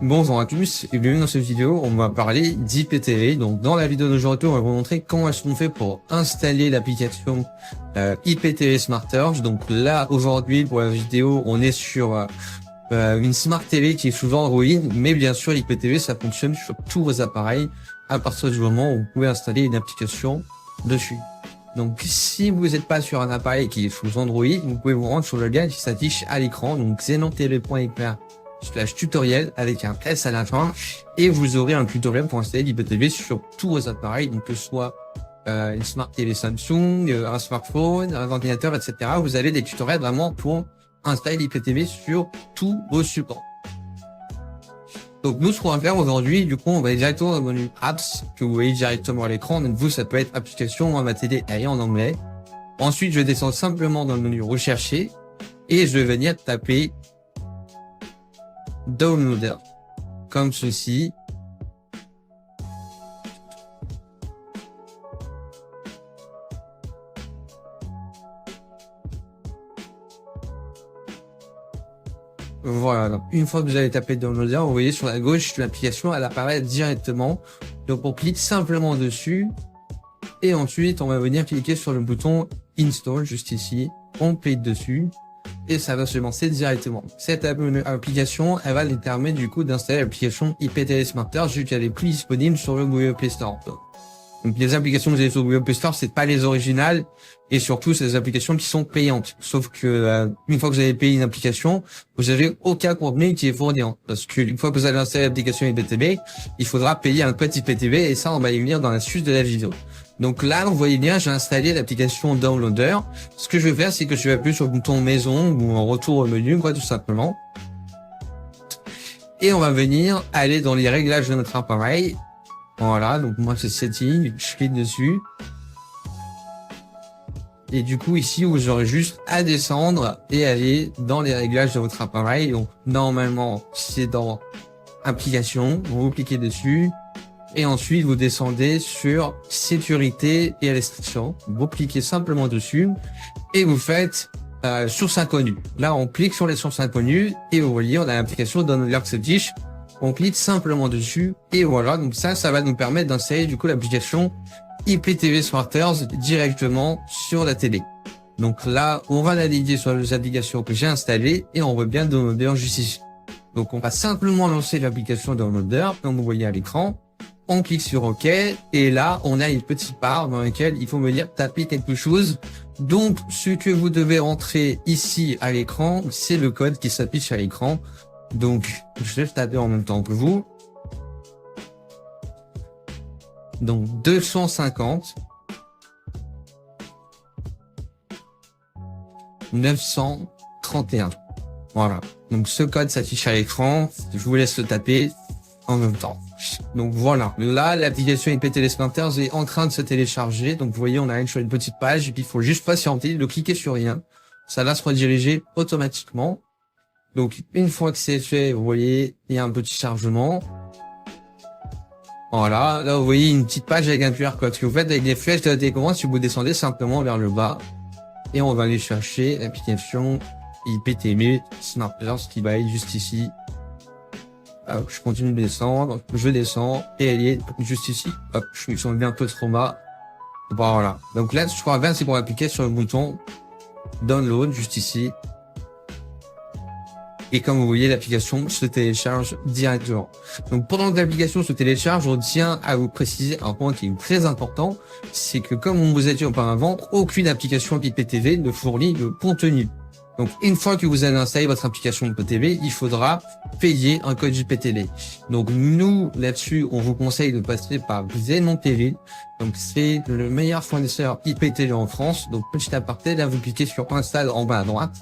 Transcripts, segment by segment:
Bonjour à tous et bienvenue dans cette vidéo. On va parler d'IPTV. Donc dans la vidéo d'aujourd'hui, on va vous montrer comment est-ce qu'on fait pour installer l'application IPTV Smarters. Donc là aujourd'hui pour la vidéo, on est sur une Smart TV qui est sous Android, mais bien sûr l'IPTV ça fonctionne sur tous vos appareils à partir du moment où vous pouvez installer une application dessus. Donc si vous n'êtes pas sur un appareil qui est sous Android, vous pouvez vous rendre sur le lien qui s'affiche à l'écran, donc xenontv.fr/tutoriel avec un S à la fin, et vous aurez un tutoriel pour installer l'IPTV sur tous vos appareils, donc que ce soit une Smart TV Samsung, un smartphone, un ordinateur, etc. Vous avez des tutoriels vraiment pour installer l'IPTV sur tous vos supports. Donc nous, ce qu'on va faire aujourd'hui, du coup, on va aller directement dans le menu Apps, que vous voyez directement à l'écran. Donc vous, ça peut être Application, moi, ma télé elle est en anglais. Ensuite, je vais descendre simplement dans le menu Rechercher, et je vais venir taper Downloader, comme ceci. Voilà, donc une fois que vous avez tapé Downloader, vous voyez sur la gauche, l'application, elle apparaît directement. Donc on clique simplement dessus, et ensuite on va venir cliquer sur le bouton Install, juste ici. On clique dessus, et ça va se lancer directement. Cette application, elle va nous permettre du coup d'installer l'application IPTV Smarters, vu qu'elle est plus disponible sur le Google Play Store. Donc les applications que vous avez sur Google Play Store, c'est pas les originales, et surtout c'est des applications qui sont payantes. Sauf que une fois que vous avez payé une application, vous avez aucun contenu qui est fourni. Parce que une fois que vous avez installé l'application IPTV, il faudra payer un code IPTV, et ça on va y venir dans la suite de la vidéo. Donc là, vous voyez bien, j'ai installé l'application Downloader. Ce que je vais faire, c'est que je vais appuyer sur le bouton Maison ou en retour au menu, quoi, tout simplement. Et on va venir aller dans les réglages de notre appareil. Voilà, donc moi c'est Setting, je clique dessus. Et du coup ici, vous aurez juste à descendre et aller dans les réglages de votre appareil. Donc normalement, c'est dans Application, vous cliquez dessus. Et ensuite, vous descendez sur Sécurité et Restrictions. Vous cliquez simplement dessus et vous faites Source inconnue. Là, on clique sur les sources inconnues et vous voyez, on a l'application Downloader qui s'affiche. On clique simplement dessus et voilà. Donc ça va nous permettre d'installer du coup l'application IPTV Smarters directement sur la télé. Donc là, on va naviguer sur les applications que j'ai installées et on voit bien Downloader juste ici. Donc on va simplement lancer l'application Downloader comme vous voyez à l'écran. On clique sur OK et là on a une petite barre dans laquelle il faut venir taper quelque chose. Donc ce que vous devez rentrer ici à l'écran, c'est le code qui s'affiche à l'écran. Donc je vais le taper en même temps que vous. Donc 250 931. Voilà. Donc ce code s'affiche à l'écran. Je vous laisse le taper en même temps. Donc voilà, là l'application IPTV Smarters est en train de se télécharger. Donc vous voyez, on arrive sur une petite page et puis il faut juste patienter, de cliquer sur rien. Ça va se rediriger automatiquement. Donc une fois que c'est fait, vous voyez, il y a un petit chargement. Voilà, là vous voyez une petite page avec un QR code. Ce que vous faites avec les flèches de la télécommande, si vous descendez simplement vers le bas, et on va aller chercher l'application IPTV Smarters qui va être juste ici. Hop, je continue de descendre, je descends, et elle est juste ici. Hop, je me sens bien un peu trop bas. Voilà. Donc là, ce qu'on va faire, c'est qu'on va cliquer sur le bouton Download, juste ici. Et comme vous voyez, l'application se télécharge directement. Donc pendant que l'application se télécharge, je tiens à vous préciser un point qui est très important, c'est que comme on vous a dit auparavant, aucune application IPTV ne fournit le contenu. Donc, une fois que vous avez installé votre application IPTV, il faudra payer un code IPTV. Donc, nous, là-dessus, on vous conseille de passer par XenonTV. Donc, c'est le meilleur fournisseur IPTV en France. Donc, petit aparté, là, vous cliquez sur Install en bas à droite.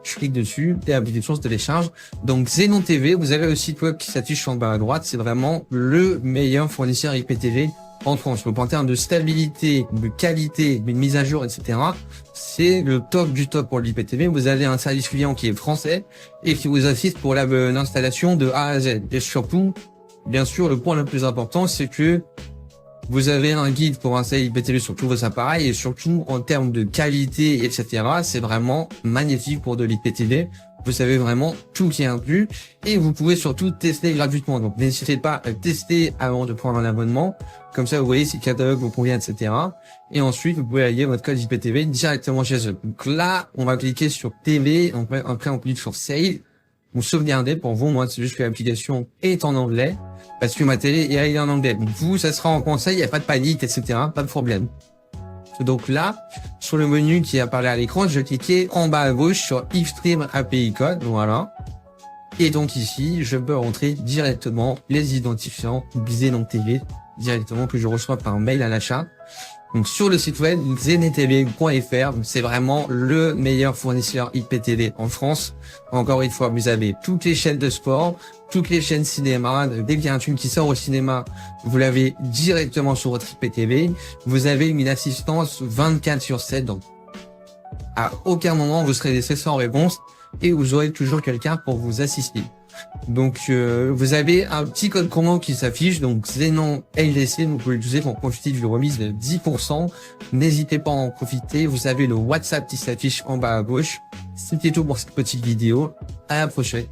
Je clique dessus et l'application se télécharge. Donc, XenonTV, vous avez le site web qui s'affiche en bas à droite. C'est vraiment le meilleur fournisseur IPTV en France. Donc en termes de stabilité, de qualité, de mise à jour, etc., c'est le top du top pour l'IPTV. Vous avez un service client qui est français et qui vous assiste pour l'installation de A à Z. Et surtout, bien sûr, le point le plus important, c'est que vous avez un guide pour installer l'IPTV sur tous vos appareils et surtout en termes de qualité, etc., c'est vraiment magnifique pour de l'IPTV. Vous avez vraiment tout qui est inclus et vous pouvez surtout tester gratuitement. Donc n'hésitez pas à tester avant de prendre un abonnement. Comme ça, vous voyez si le catalogue vous convient, etc. Et ensuite, vous pouvez allier votre code IPTV directement chez eux. Donc là, on va cliquer sur TV. Après, on clique sur Save. Vous sauvegardez. Pour vous, moi, c'est juste que l'application est en anglais parce que ma télé est en anglais. Donc vous, ça sera en français. Il n'y a pas de panique, etc. Pas de problème. Donc là, sur le menu qui apparaît à l'écran, je vais cliquer en bas à gauche sur Xstream API Code, voilà. Et donc ici, je peux rentrer directement les identifiants Xenon TV directement que je reçois par mail à l'achat. Donc sur le site web xenetv.fr, c'est vraiment le meilleur fournisseur IPTV en France. Encore une fois, vous avez toutes les chaînes de sport, toutes les chaînes cinéma. Dès qu'il y a un film qui sort au cinéma, vous l'avez directement sur votre IPTV. Vous avez une assistance 24/7, donc à aucun moment vous serez laissé sans réponse et vous aurez toujours quelqu'un pour vous assister. Donc vous avez un petit code promo qui s'affiche, donc Xenon LDC, vous pouvez l'utiliser pour profiter d'une remise de 10%. N'hésitez pas à en profiter. Vous avez le WhatsApp qui s'affiche en bas à gauche. C'était tout pour cette petite vidéo. À la prochaine.